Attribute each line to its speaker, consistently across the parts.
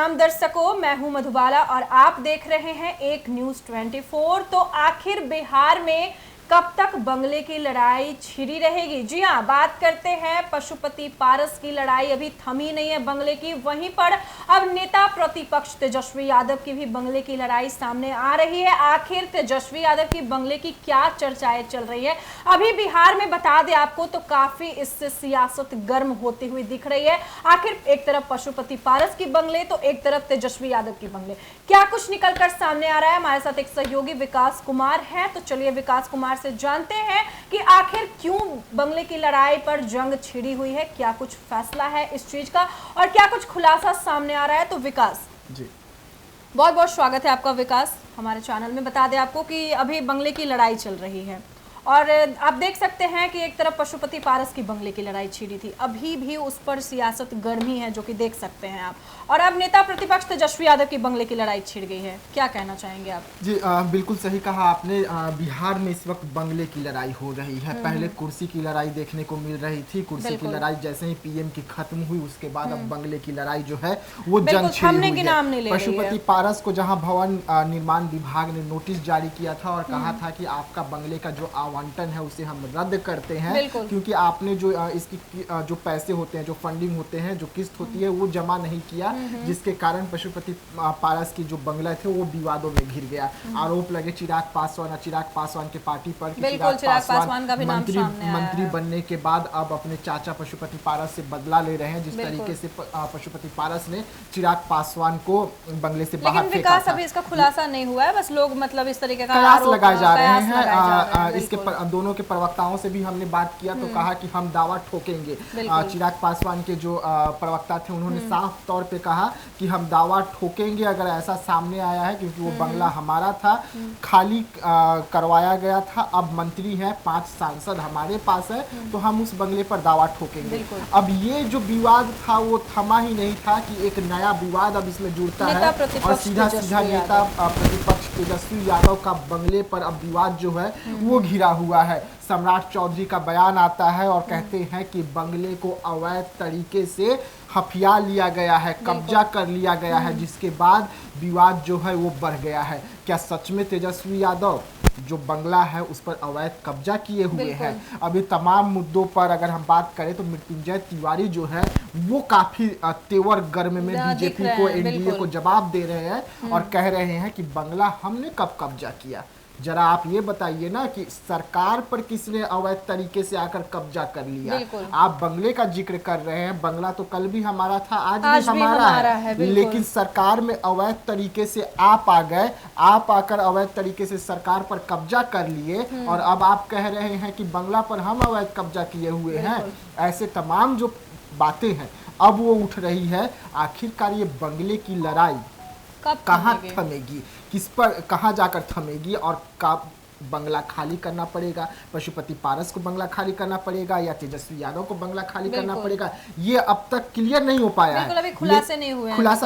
Speaker 1: प्रणाम दर्शकों, मैं हूं मधुबाला और आप देख रहे हैं एक न्यूज़ 24। तो आखिर बिहार में कब तक बंगले की लड़ाई छिड़ी रहेगी? जी हां, बात करते हैं पशुपति पारस की लड़ाई अभी थमी नहीं है बंगले की। वहीं पर अब नेता प्रतिपक्ष तेजस्वी यादव की भी बंगले की लड़ाई सामने आ रही है। आखिर तेजस्वी यादव की बंगले की क्या चर्चाएं चल रही है अभी बिहार में, बता दें आपको तो काफी इससे सियासत गर्म होती हुई दिख रही है। आखिर एक तरफ पशुपति पारस की बंगले तो एक तरफ तेजस्वी यादव की बंगले, क्या कुछ निकलकर सामने आ रहा है? हमारे साथ एक सहयोगी विकास कुमार है, तो चलिए विकास कुमार से जानते हैं कि आखिर क्यों बंगले की लड़ाई पर जंग छिड़ी हुई है, क्या कुछ फैसला है इस चीज का और क्या कुछ खुलासा सामने आ रहा है। तो विकास
Speaker 2: जी,
Speaker 1: बहुत बहुत स्वागत है आपका विकास हमारे चैनल में। बता दें आपको कि अभी बंगले की लड़ाई चल रही है और आप देख सकते हैं कि एक तरफ पशुपति पारस की बंगले की लड़ाई छिड़ी थी, अभी भी उस पर सियासत गर्मी है जो कि देख सकते हैं आप, और अब नेता प्रतिपक्ष तेजस्वी यादव की बंगले की लड़ाई छिड़ गई है। क्या कहना चाहेंगे आप?
Speaker 2: जी, बिल्कुल सही कहा आपने। बिहार में इस वक्त बंगले की लड़ाई हो रही है। पहले कुर्सी की लड़ाई देखने को मिल रही थी, कुर्सी की लड़ाई जैसे ही पीएम की खत्म हुई उसके बाद अब बंगले की लड़ाई जो है वो जंग छिड़ी हुई है। पशुपति पारस को जहां भवन निर्माण विभाग ने नोटिस जारी किया था और कहा था कि आपका बंगले का जो आवंटन है उसे हम रद्द करते हैं, क्योंकि आपने जो इसकी जो पैसे होते हैं, जो फंडिंग होते हैं, जो किस्त होती है वो जमा नहीं किया, जिसके कारण पशुपति पारस की जो बंगला थे वो विवादों में घिर गया। आरोप लगे चिराग पासवान के पार्टी पर कि चिराग पासवान का भी मंत्री बनने के बाद अब अपने चाचा पशुपति पारस से बदला ले रहे हैं, जिस तरीके से पशुपति पारस ने चिराग पासवान को बंगले से बाहर फेंका
Speaker 1: विकास अभी इसका खुलासा नहीं हुआ है, बस लोग मतलब इस तरीके का
Speaker 2: कयास लगाए जा रहे हैं। इसके दोनों के प्रवक्ताओं से भी हमने बात किया तो कहा कि हम दावा ठोकेंगे। चिराग पासवान के जो प्रवक्ता थे उन्होंने साफ तौर पे कहा कि हम दावा ठोकेंगे अगर ऐसा सामने आया है, क्योंकि वो बंगला हमारा था, खाली करवाया गया था, अब मंत्री हैं, 5 सांसद हमारे पास है, तो हम उस बंगले पर दावा ठोकेंगे। अब ये जो विवाद था वो थमा ही नहीं था कि एक नया विवाद अब इसमें जुड़ता है और सीधा सीधा नेता प्रतिपक्ष तेजस्वी यादव का बंगले पर अब विवाद जो है वो घिरा हुआ है। सम्राट चौधरी का बयान आता है और कहते हैं कि बंगले को अवैध तरीके से हथिया लिया गया है, कब्जा कर लिया गया है, जिसके बाद विवाद जो है वो बढ़ गया है। क्या सच में तेजस्वी यादव जो बंगला है उस पर अवैध कब्जा किए हुए हैं? अभी तमाम मुद्दों पर अगर हम बात करें तो मृत्युंजय तिवारी जो है वो काफी तेवर गर्म में बीजेपी को, एनडीए को जवाब दे रहे हैं और कह रहे हैं कि बंगला हमने कब कब्जा किया। जरा आप ये बताइए ना कि सरकार पर किसने अवैध तरीके से आकर कब्जा कर लिया। आप बंगले का जिक्र कर रहे हैं, बंगला तो कल भी हमारा था, आज भी हमारा है, लेकिन सरकार में अवैध तरीके से आप आ गए, आप आकर अवैध तरीके से सरकार पर कब्जा कर लिए और अब आप कह रहे हैं कि बंगला पर हम अवैध कब्जा किए हुए हैं। ऐसे तमाम जो बातें हैं अब वो उठ रही है। आखिरकार ये बंगले की लड़ाई कहाँ थमेगी, किस पर कहाँ जाकर थमेगी और कब बंगला खाली करना पड़ेगा? पशुपति पारस को बंगला खाली करना पड़ेगा या तेजस्वी यादव को बंगला खाली करना पड़ेगा? ये अब तक क्लियर नहीं हो पाया है,
Speaker 1: अभी खुलासा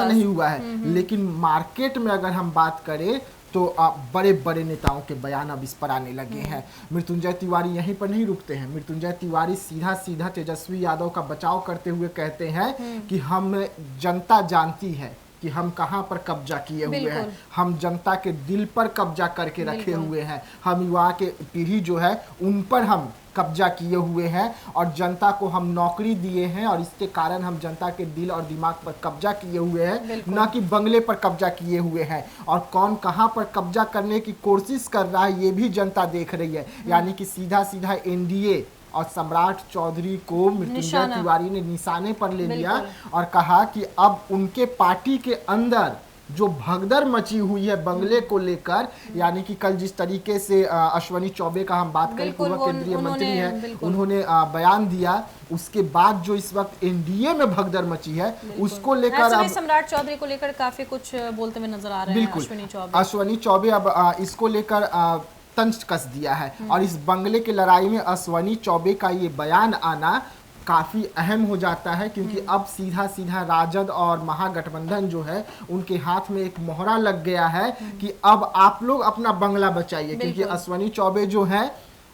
Speaker 1: नहीं हुआ है।
Speaker 2: लेकिन मार्केट में अगर हम बात करें तो बड़े बड़े नेताओं के बयान अब इस पर आने लगे हैं। मृत्युंजय तिवारी यहीं पर नहीं रुकते हैं। मृत्युंजय तिवारी सीधा सीधा तेजस्वी यादव का बचाव करते हुए कहते हैं कि हम जनता जानती है कि हम कहां पर कब्जा किए हुए हैं, हम जनता के दिल पर कब्जा करके रखे हुए हैं, हम युवा के पीढ़ी जो है उन पर हम कब्जा किए हुए हैं और जनता को हम नौकरी दिए हैं और इसके कारण हम जनता के दिल और दिमाग पर कब्जा किए हुए हैं, न कि बंगले पर कब्जा किए हुए हैं। और कौन कहां पर कब्जा करने की कोशिश कर रहा है ये भी जनता देख रही है। यानी कि सीधा सीधा एनडीए और सम्राट चौधरी को मृत्युंजय तिवारी ने निशाने पर ले लिया और कहा कि अब उनके पार्टी के अंदर जो भगदड़ मची हुई है बंगले को लेकर, यानी कि कल जिस तरीके से अश्वनी चौबे का हम बात करें, पूर्व केंद्रीय मंत्री हैं, उन्होंने बयान दिया, उसके बाद जो इस वक्त एनडीए में भगदड़ मची है उसको लेकर अब
Speaker 1: सम्राट चौधरी को लेकर काफी कुछ बोलते हुए नजर आ रहे हैं।
Speaker 2: बिल्कुल अश्वनी चौबे अब इसको लेकर तंज कस दिया है और इस बंगले की लड़ाई में अश्वनी चौबे का ये बयान आना काफ़ी अहम हो जाता है, क्योंकि अब सीधा सीधा राजद और महागठबंधन जो है उनके हाथ में एक मोहरा लग गया है कि अब आप लोग अपना बंगला बचाइए, क्योंकि अश्वनी चौबे जो है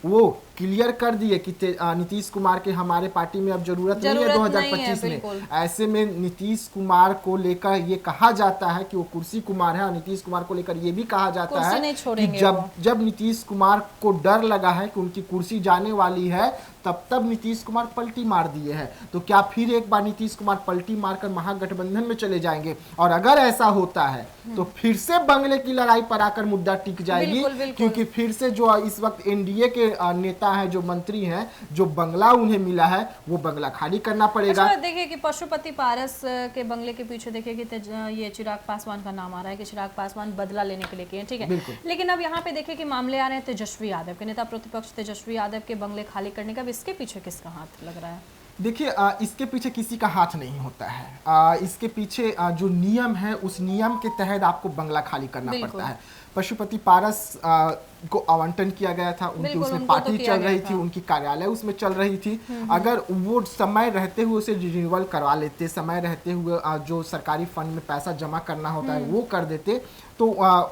Speaker 2: वो क्लियर कर दिए कि नीतीश कुमार के हमारे पार्टी में अब जरूरत नहीं है 2025 में। ऐसे में नीतीश कुमार को लेकर ये कहा जाता है कि वो कुर्सी कुमार है, और नीतीश कुमार को लेकर ये भी कहा जाता है कि जब नीतीश कुमार को डर लगा है कि उनकी कुर्सी जाने वाली है, तब नीतीश कुमार पलटी मार दिए हैं। तो क्या फिर एक बार नीतीश कुमार पलटी मारकर महागठबंधन में चले जाएंगे? और अगर ऐसा होता है तो फिर से बंगले की लड़ाई पर आकर मुद्दा टिक जाएगी। बिल्कुल, बिल्कुल। क्योंकि फिर से जो इस वक्त एनडीए के नेता हैं, जो मंत्री हैं, जो बंगला उन्हें मिला है वो बंगला खाली करना पड़ेगा।
Speaker 1: अच्छा, देखिए कि पशुपति पारस के बंगले के पीछे देखिए कि ये चिराग पासवान का नाम आ रहा है कि चिराग पासवान बदला लेने के लिए किए, ठीक है। लेकिन अब यहाँ पे देखिए कि मामले आ रहे हैं तेजस्वी यादव के, नेता प्रतिपक्ष तेजस्वी यादव के बंगले खाली करने का। इसके पीछे किसका हाथ लग रहा है?
Speaker 2: देखिए, इसके पीछे किसी का हाथ नहीं होता है। इसके पीछे जो नियम है, उस नियम के तहत आपको बंगला खाली करना पड़ता है। पशुपति पारस को आवंटन किया गया था, उनकी उसमें पार्टी चल रही थी, उनकी कार्यालय उसमें चल रही थी। अगर वो समय रहते हुए उसे रिन्यूअल करवा लेते, समय रहते हुए जो सरकारी फंड में पैसा जमा करना होता है वो कर देते, तो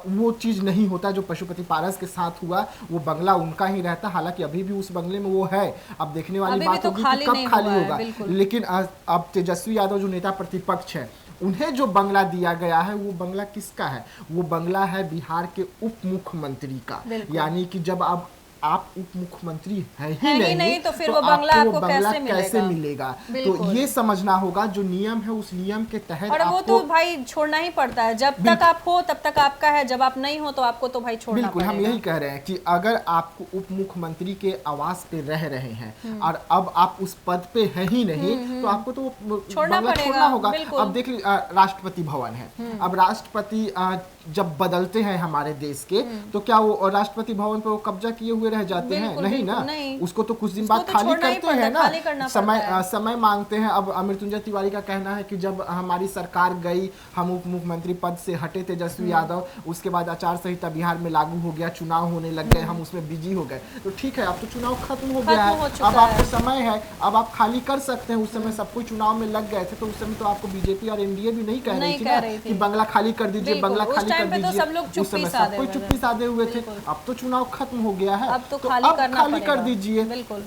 Speaker 2: वो चीज़ नहीं होता जो पशुपति पारस के साथ हुआ। वो बंगला उनका ही रहता। हालांकि अभी भी उस बंगले में वो है। अब देखने वाली बात होगी कि कब खाली होगा। लेकिन अब तेजस्वी यादव जो नेता प्रतिपक्ष है, उन्हें जो बंगला दिया गया है वो बंगला किसका है? वो बंगला है बिहार के उप मुख्यमंत्री का। यानी कि जब आप उप मुख्यमंत्री है ही नहीं तो फिर वो बंगला आपको कैसे मिलेगा? तो ये समझना होगा जो नियम है उस नियम के तहत।
Speaker 1: और वो तो भाई छोड़ना ही पड़ता है। जब तक आप हो तब तक आपका है, जब आप नहीं हो तो आपको तो भाई छोड़ना
Speaker 2: बिल्कुल पड़ेगा। हम यही कह रहे हैं कि अगर आपको उप मुख्यमंत्री के आवास पे रह रहे हैं और अब आप उस पद पे है ही नहीं, तो आपको तो छोड़ना होगा। अब देख लीजिए, राष्ट्रपति भवन है। अब राष्ट्रपति जब बदलते हैं हमारे देश के, तो क्या वो राष्ट्रपति भवन पे वो कब्जा किए हुए रह जाते हैं? नहीं ना, उसको तो कुछ दिन बाद खाली करते हैं ना, समय मांगते हैं। अब मृत्युंजय तिवारी का कहना है कि जब हमारी सरकार गई, हम उप मुख्यमंत्री पद से हटे तेजस्वी यादव, उसके बाद आचार संहिता बिहार में लागू हो गया, चुनाव होने लग गए, हम उसमें बिजी हो गए। तो ठीक है, अब तो चुनाव खत्म हो गया है, अब आपको समय है, अब आप खाली कर सकते हैं। उस समय सब कोई चुनाव में लग गए थे, तो उस समय तो आपको बीजेपी और एनडीए भी नहीं कह रही थी कि बंगला खाली कर दीजिए, बंगला खाली कर दीजिए। उस समय सब कोई चुप्पी साधे हुए थे। अब तो चुनाव खत्म हो गया है,
Speaker 1: अब तो खाली
Speaker 2: कर दीजिए।
Speaker 1: बिल्कुल।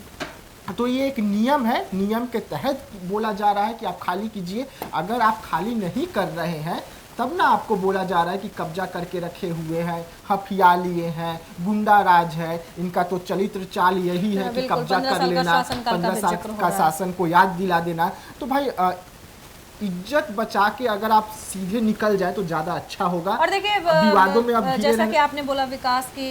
Speaker 2: तो ये एक नियम है, नियम के तहत बोला जा रहा है कि आप खाली कीजिए। अगर आप खाली नहीं कर रहे हैं तब ना आपको बोला जा रहा है कि कब्जा करके रखे हुए हैं, हथिया लिए हैं, गुंडा राज है, इनका तो चरित्र चाल यही है कि कब्जा कर लेना, 15 साल का शासन को याद दिला देना। तो भाई इज्जत बचा के अगर आप सीधे निकल जाए तो ज्यादा अच्छा होगा।
Speaker 1: और देखिए विवादों में अब जैसा कि आपने बोला विकास की,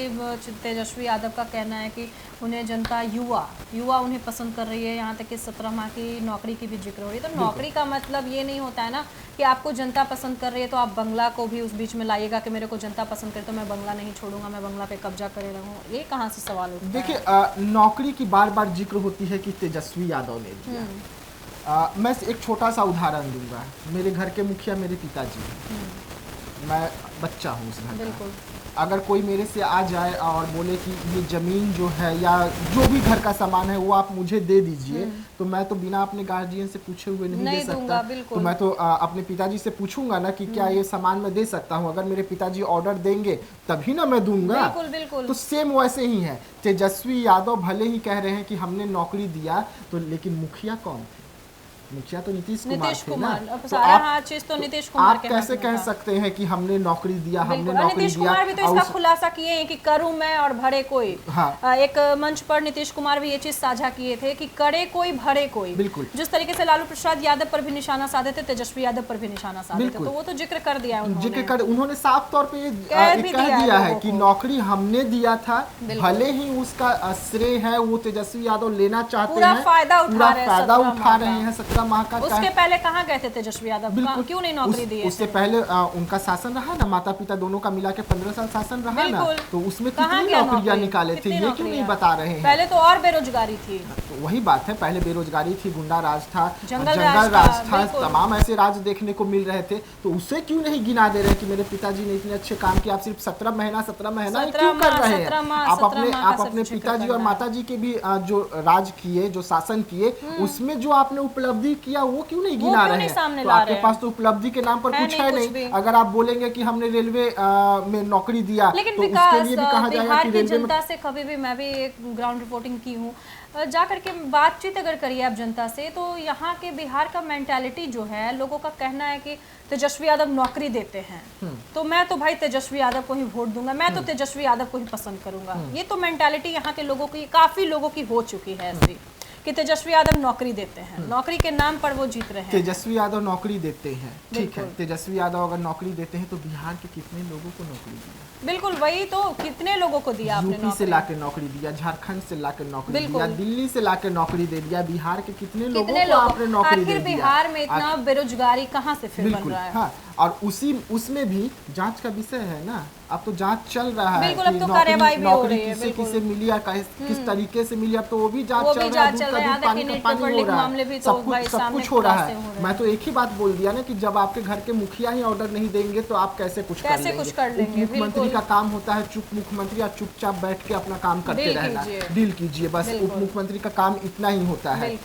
Speaker 1: तेजस्वी यादव का कहना है कि उन्हें जनता युवा उन्हें पसंद कर रही है। यहाँ तक कि 17 माह की नौकरी की भी जिक्र हो रही है। तो नौकरी का मतलब ये नहीं होता है ना कि आपको जनता पसंद कर रही है तो आप बंगला को भी उस बीच में लाइएगा कि मेरे को जनता पसंद करे तो मैं बंगला नहीं छोड़ूंगा, मैं बंगला पे कब्जा करे रहूँ। ये कहाँ से सवाल उठता है?
Speaker 2: देखिए, नौकरी की बार बार जिक्र होती है कि तेजस्वी यादव ने दिया। मैं एक छोटा सा उदाहरण दूंगा। मेरे घर के मुखिया मेरे पिताजी, मैं बच्चा हूँ उस घर का। अगर कोई मेरे से आ जाए और बोले कि ये ज़मीन जो है या जो भी घर का सामान है वो आप मुझे दे दीजिए, तो मैं तो बिना अपने गार्जियन से पूछे हुए नहीं दे सकता। तो मैं तो अपने पिताजी से पूछूंगा ना कि क्या ये सामान मैं दे सकता हूँ। अगर मेरे पिताजी ऑर्डर देंगे तभी ना मैं दूंगा।
Speaker 1: बिल्कुल।
Speaker 2: तो सेम वैसे ही है। तेजस्वी यादव भले ही कह रहे हैं कि हमने नौकरी दिया, तो लेकिन मुखिया कौन? मुखिया तो नीतीश कुमार थे ना।
Speaker 1: तो आप
Speaker 2: कैसे कह सकते हैं कि हमने नौकरी दिया, हमने नौकरी
Speaker 1: नीतीश कुमार भी तो इसका खुलासा किए हैं कि करूं मैं और भरे कोई। हाँ। एक मंच पर नीतीश कुमार भी ये चीज साझा किए थे कि करे कोई भरे कोई। बिल्कुल। जिस तरीके से लालू प्रसाद यादव पर भी निशाना साधे थे, तेजस्वी यादव पर भी निशाना साधे थे, तो वो तो जिक्र कर दिया
Speaker 2: उन्होंने साफ तौर पे कह दिया है कि नौकरी हमने दिया था, भले ही उसका श्रेय है वो तेजस्वी यादव लेना चाहते हैं,
Speaker 1: पूरा फायदा
Speaker 2: उठा रहे हैं। 17 माह का
Speaker 1: उसके पहले कहाँ गए थे तेजस्वी यादव? क्यों नहीं नौकरी दी?
Speaker 2: उससे पहले उनका शासन रहा ना, माता पिता दोनों का मिला के 15 साल शासन रहा ना, तो उसमें कितनी नौकरियां निकाले थे, ये क्यों नहीं बता रहे हैं?
Speaker 1: पहले तो और बेरोजगारी थी।
Speaker 2: तो वही बात है, पहले बेरोजगारी थी, गुंडा राज था,
Speaker 1: जंगल
Speaker 2: राज था,
Speaker 1: बिल्कुल।
Speaker 2: तमाम ऐसे राज देखने को मिल रहे थे। तो उसे क्यों नहीं गिना दे रहे कि मेरे पिताजी ने इतने अच्छे काम किए? आप सिर्फ 17 महीना क्यों कर रहे हैं? आप अपने पिताजी और माताजी के भी जो राज किए, जो शासन किए, उसमें जो आपने उपलब्धि किया वो क्यों नहीं गिना रहे हैं? तो आपके पास तो उपलब्धि के नाम पर कुछ है नहीं। अगर आप बोलेंगे कि हमने रेलवे में नौकरी दिया,
Speaker 1: लेकिन
Speaker 2: तो उसके लिए भी कहा जाएगा कि रेलवे में।
Speaker 1: जनता से कभी भी, मैं भी एक ग्राउंड रिपोर्टिंग की हूँ, जा करके बातचीत अगर करिए आप जनता से, तो यहाँ के बिहार का मेंटालिटी जो है, लोगों का कहना है कि तेजस्वी यादव नौकरी देते हैं तो मैं तो भाई तेजस्वी यादव को ही वोट दूंगा, मैं तो तेजस्वी यादव को ही पसंद करूंगा। ये तो मेंटालिटी यहाँ के लोगों की, काफी लोगों की हो चुकी है ऐसी कि तेजस्वी यादव नौकरी देते हैं, नौकरी के नाम पर वो जीत रहे हैं।
Speaker 2: तेजस्वी यादव नौकरी देते हैं, ठीक है, तेजस्वी यादव अगर नौकरी देते हैं तो बिहार के कितने लोगों को नौकरी दिया?
Speaker 1: बिल्कुल, वही तो, कितने लोगों को दिया आपने
Speaker 2: यूपी से लाके नौकरी दिया, झारखंड से लाके नौकरी दिया, दिल्ली से लाके नौकरी दे दिया, बिहार के कितने लोगों को आपने नौकरी दे दिया?
Speaker 1: बिहार में इतना बेरोजगारी कहाँ से फिर बन रहा है?
Speaker 2: हाँ, और उसमें भी जांच का विषय है ना, अब तो जांच चल रहा है
Speaker 1: बिल्कुल, अब तो कार्रवाई भी हो रही है,
Speaker 2: किसे किसे मिली और किस तरीके से मिली, अब तो वो भी जांच चल रहा है, पानी हो रहा है, सब कुछ हो रहा है। मैं तो एक ही बात बोल दिया ना कि जब आपके घर के मुखिया ही ऑर्डर नहीं देंगे तो आप कैसे कुछ कर लेंगे? मुख्यमंत्री का काम होता है चुप मुख्यमंत्री और चुपचाप बैठ के अपना काम करते रहना, डील कीजिए, बस उप मुख्यमंत्री का काम इतना ही होता है।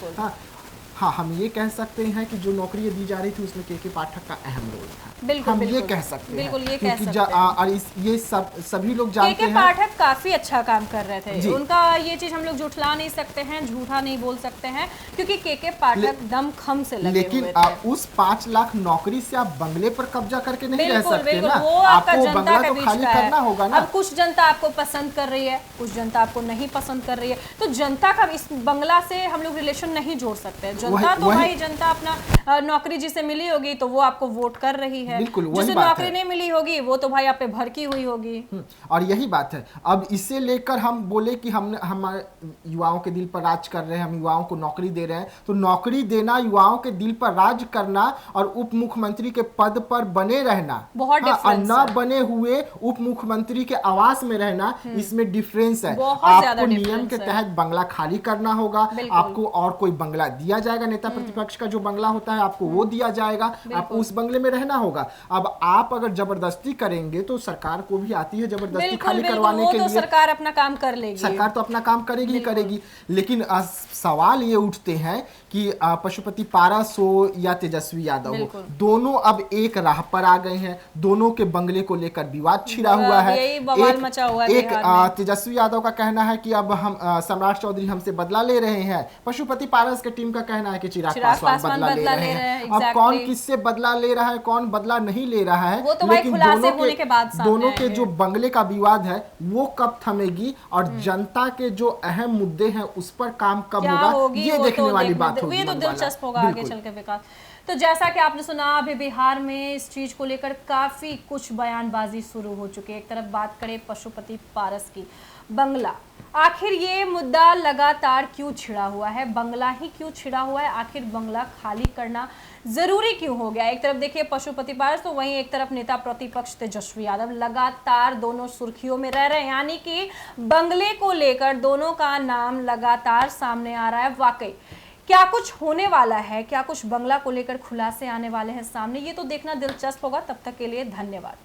Speaker 2: हाँ, हम ये कह सकते हैं कि जो नौकरी दी जा रही थी उसमें के पाठक का अहम रोल था, हम ये कह सकते हैं, क्योंकि और ये सभी लोग जानते हैं।
Speaker 1: के पाठक काफी अच्छा काम कर रहे थे, उनका ये चीज हम लोग झुठला नहीं सकते हैं, झूठा नहीं बोल सकते हैं, क्योंकि के पाठक दमखम से लगे
Speaker 2: लेकिन
Speaker 1: हुए थे।
Speaker 2: उस 5 लाख नौकरी से आप बंगले पर कब्जा करके नहीं रह सकते ना,
Speaker 1: आपको
Speaker 2: बंगला तो खाली करना होगा ना।
Speaker 1: अब कुछ जनता आपको पसंद कर रही है, कुछ जनता आपको नहीं पसंद कर रही है, तो जनता का इस बंगला से हम लोग रिलेशन नहीं जोड़ सकते। जनता तो भाई, जनता अपना नौकरी जिसे मिली होगी तो वो आपको वोट कर रही है, जिसे नौकरी नहीं मिली होगी वो तो भाई आप पे भड़की हुई होगी।
Speaker 2: और यही बात है। अब इसे लेकर हम बोले कि हम हमारे युवाओं के दिल पर राज कर रहे हैं, हम युवाओं को नौकरी दे रहे हैं, तो नौकरी देना, युवाओं के दिल पर राज करना और उप मुख्यमंत्री के पद पर बने रहना
Speaker 1: बहुत डिफरेंस
Speaker 2: है। न बने हुए उप मुख्यमंत्री के आवास में रहना, इसमें डिफरेंस है। आपको नियम के तहत बंगला खाली करना होगा, आपको और कोई बंगला दिया जाएगा, नेता प्रतिपक्ष का जो बंगला होता है आपको वो दिया जाएगा, आपको उस बंगले में रहना होगा। अब आप अगर जबरदस्ती करेंगे तो सरकार को भी आती है जबरदस्ती खाली करवाने के लिए,
Speaker 1: सरकार अपना काम कर लेगी,
Speaker 2: सरकार तो अपना काम करेगी ही करेगी। लेकिन सवाल ये उठते हैं कि पशुपति पारस हो या तेजस्वी यादव हो, दोनों अब एक राह पर आ गए हैं, दोनों के बंगले को लेकर विवाद छिड़ा हुआ है। एक तेजस्वी यादव का कहना है कि अब हम सम्राट चौधरी हमसे बदला ले रहे हैं, पशुपति पारस के टीम का कहना है कि चिराग पासवान बदला ले रहे हैं। अब कौन किससे बदला ले रहा है, कौन बदला नहीं ले रहा है, लेकिन दोनों के जो बंगले का विवाद है वो कब थमेगी और जनता के जो अहम मुद्दे हैं उस पर काम कब होगा, ये देखने वाली बात होगी।
Speaker 1: ये तो दिलचस्प होगा आगे चल के विकास। तो जैसा कि आपने सुना, अभी बिहार में इस चीज को लेकर काफी कुछ बयानबाजी शुरू हो चुकी है। एक तरफ बात करें पशुपति पारस की, बंगला, आखिर ये मुद्दा लगातार क्यों छिड़ा हुआ है, बंगला ही क्यों छिड़ा हुआ है, आखिर बंगला खाली करना जरूरी क्यों हो गया? एक तरफ देखिए पशुपति पारस, तो वहीं एक तरफ नेता प्रतिपक्ष तेजस्वी यादव, लगातार दोनों सुर्खियों में रह रहे हैं, यानी कि बंगले को लेकर दोनों का नाम लगातार सामने आ रहा है। वाकई क्या कुछ होने वाला है, क्या कुछ बंगला को लेकर खुलासे आने वाले हैं सामने, ये तो देखना दिलचस्प होगा। तब तक के लिए धन्यवाद।